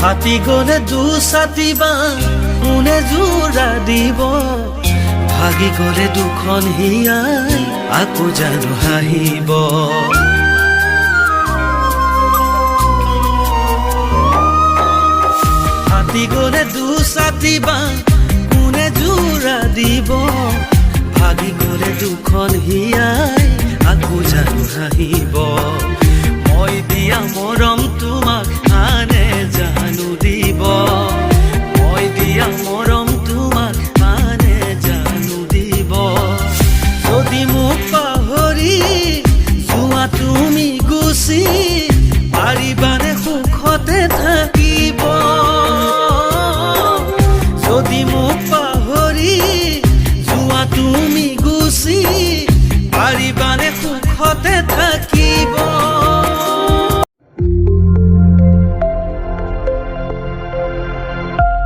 ফাটি গলে দুছাতি বাঁহ কোনে যোৰা দিব ভাগি গলে দুখন হিয়াই আকৌ জানো হাঁহিব ফাটি গলে দুছাতি বাঁহ কোনে যোৰা দিব ভাগি গলে দুখন হিয়াই আকৌ জানো হাঁহিব মই দিয়া মৰম তোমাক